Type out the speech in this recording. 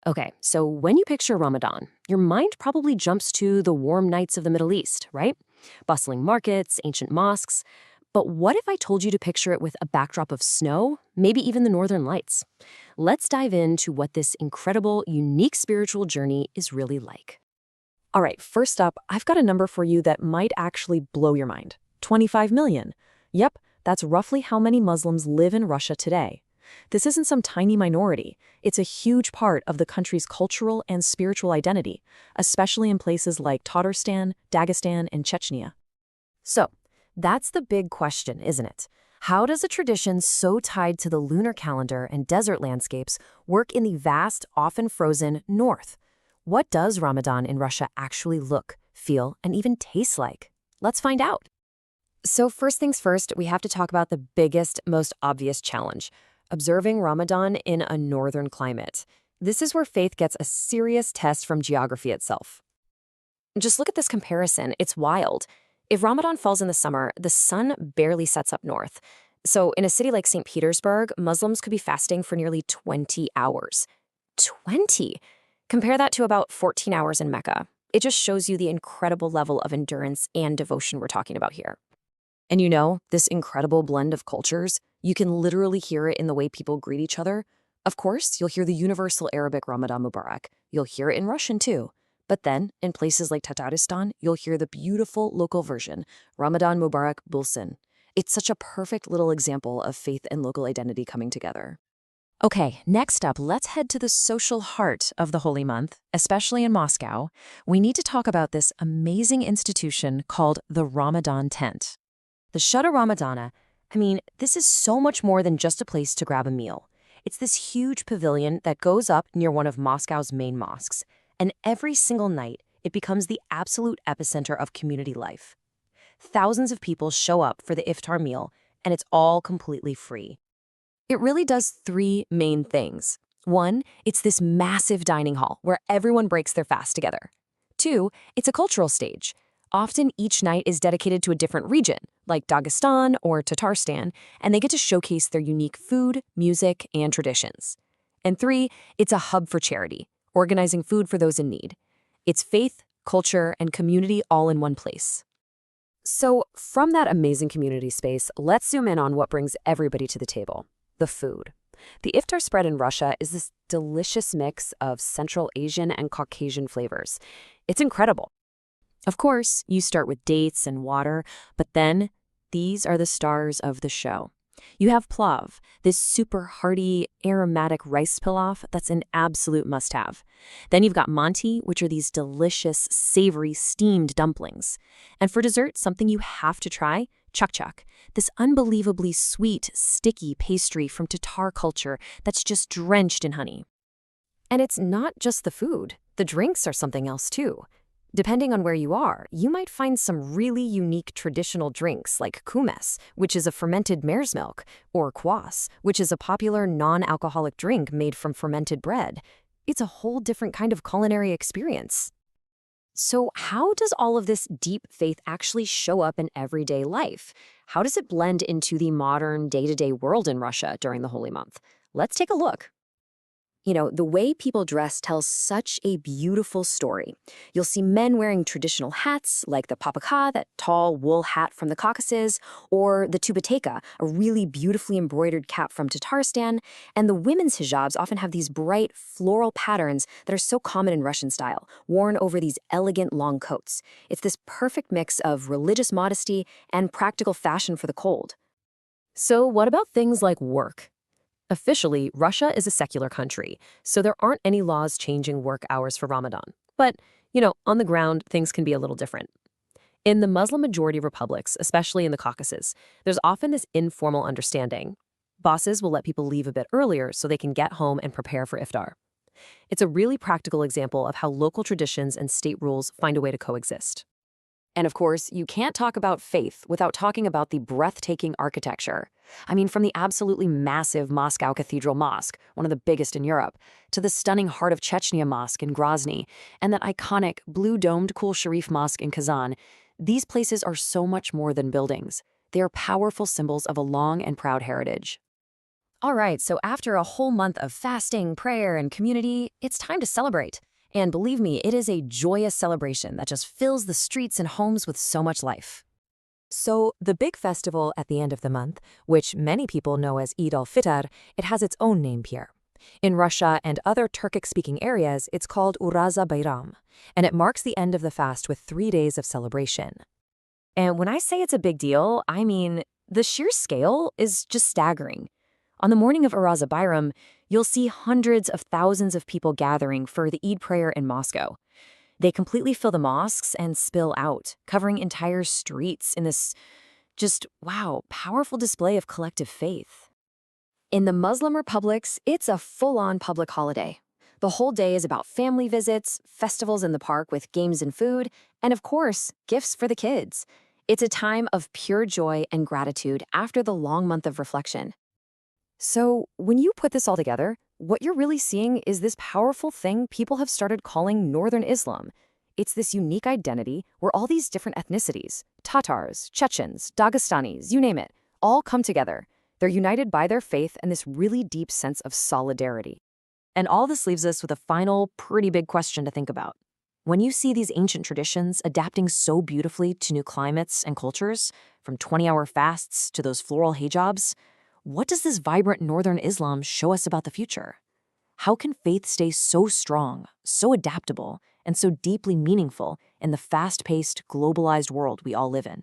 Okay, so when you picture Ramadan, your mind probably jumps to the warm nights of the Middle East, right? Bustling markets, ancient mosques. But what if I told you to picture it with a backdrop of snow, maybe even the northern lights? Let's dive into what this incredible, unique spiritual journey is really like. All right, first up, I've got a number for you that might actually blow your mind. 25 million. Yep, that's roughly how many Muslims live in Russia today. This isn't some tiny minority. It's a huge part of the country's cultural and spiritual identity, especially in places like Tatarstan, Dagestan, and Chechnya. So, that's the big question, isn't it? How does a tradition so tied to the lunar calendar and desert landscapes work in the vast, often frozen north? What does Ramadan in Russia actually look, feel, and even taste like? Let's find out. So first things first, we have to talk about the biggest, most obvious challenge, observing Ramadan in a northern climate. This is where faith gets a serious test from geography itself. Just look at this comparison. It's wild. If Ramadan falls in the summer, the sun barely sets up north. So in a city like St. Petersburg, Muslims could be fasting for nearly 20 hours. 20! Compare that to about 14 hours in Mecca. It just shows you the incredible level of endurance and devotion we're talking about here. And you know, this incredible blend of cultures, you can literally hear it in the way people greet each other. Of course, you'll hear the universal Arabic Ramadan Mubarak. You'll hear it in Russian too. But then, in places like Tatarstan, you'll hear the beautiful local version, Ramadan Mubarak Bulsin. It's such a perfect little example of faith and local identity coming together. Okay, next up, let's head to the social heart of the holy month, especially in Moscow. We need to talk about this amazing institution called the Ramadan tent. The Shudder Ramadana, this is so much more than just a place to grab a meal. It's this huge pavilion that goes up near one of Moscow's main mosques, and every single night, it becomes the absolute epicenter of community life. Thousands of people show up for the Iftar meal, and it's all completely free. It really does three main things. One, it's this massive dining hall where everyone breaks their fast together. Two, it's a cultural stage. Often each night is dedicated to a different region, like Dagestan or Tatarstan, and they get to showcase their unique food, music, and traditions. And three, it's a hub for charity, organizing food for those in need. It's faith, culture, and community all in one place. So from that amazing community space, let's zoom in on what brings everybody to the table, the food. The iftar spread in Russia is this delicious mix of Central Asian and Caucasian flavors. It's incredible. Of course, you start with dates and water, but then these are the stars of the show. You have plav, this super hearty, aromatic rice pilaf that's an absolute must-have. Then you've got manti, which are these delicious, savory, steamed dumplings. And for dessert, something you have to try, chak-chak, this unbelievably sweet, sticky pastry from Tatar culture that's just drenched in honey. And it's not just the food. The drinks are something else too. Depending on where you are, you might find some really unique traditional drinks like kumes, which is a fermented mare's milk, or kvass, which is a popular non-alcoholic drink made from fermented bread. It's a whole different kind of culinary experience. So how does all of this deep faith actually show up in everyday life? How does it blend into the modern day-to-day world in Russia during the Holy Month? Let's take a look. You know, the way people dress tells such a beautiful story. You'll see men wearing traditional hats, like the papakha, that tall wool hat from the Caucasus, or the tubateka, a really beautifully embroidered cap from Tatarstan, and the women's hijabs often have these bright, floral patterns that are so common in Russian style, worn over these elegant long coats. It's this perfect mix of religious modesty and practical fashion for the cold. So what about things like work? Officially, Russia is a secular country, so there aren't any laws changing work hours for Ramadan. But, on the ground, things can be a little different. In the Muslim-majority republics, especially in the Caucasus, there's often this informal understanding. Bosses will let people leave a bit earlier so they can get home and prepare for iftar. It's a really practical example of how local traditions and state rules find a way to coexist. And of course, you can't talk about faith without talking about the breathtaking architecture. From the absolutely massive Moscow Cathedral Mosque, one of the biggest in Europe, to the stunning Heart of Chechnya Mosque in Grozny, and that iconic blue-domed Kul Sharif Mosque in Kazan, these places are so much more than buildings. They are powerful symbols of a long and proud heritage. All right, so after a whole month of fasting, prayer, and community, it's time to celebrate. And believe me, it is a joyous celebration that just fills the streets and homes with so much life. So, the big festival at the end of the month, which many people know as Eid al-Fitr, it has its own name here. In Russia and other Turkic-speaking areas, it's called Uraza Bayram, and it marks the end of the fast with 3 days of celebration. And when I say it's a big deal, I mean the sheer scale is just staggering. On the morning of Uraza Bayram, you'll see hundreds of thousands of people gathering for the Eid prayer in Moscow. They completely fill the mosques and spill out, covering entire streets in this just, wow, powerful display of collective faith. In the Muslim republics, it's a full-on public holiday. The whole day is about family visits, festivals in the park with games and food, and of course, gifts for the kids. It's a time of pure joy and gratitude after the long month of reflection. So, when you put this all together, what you're really seeing is this powerful thing people have started calling Northern Islam. It's this unique identity where all these different ethnicities, Tatars, Chechens, Dagestanis, you name it, all come together. They're united by their faith and this really deep sense of solidarity. And all this leaves us with a final, pretty big question to think about. When you see these ancient traditions adapting so beautifully to new climates and cultures, from 20-hour fasts to those floral hijabs, what does this vibrant Northern Islam show us about the future? How can faith stay so strong, so adaptable, and so deeply meaningful in the fast-paced, globalized world we all live in?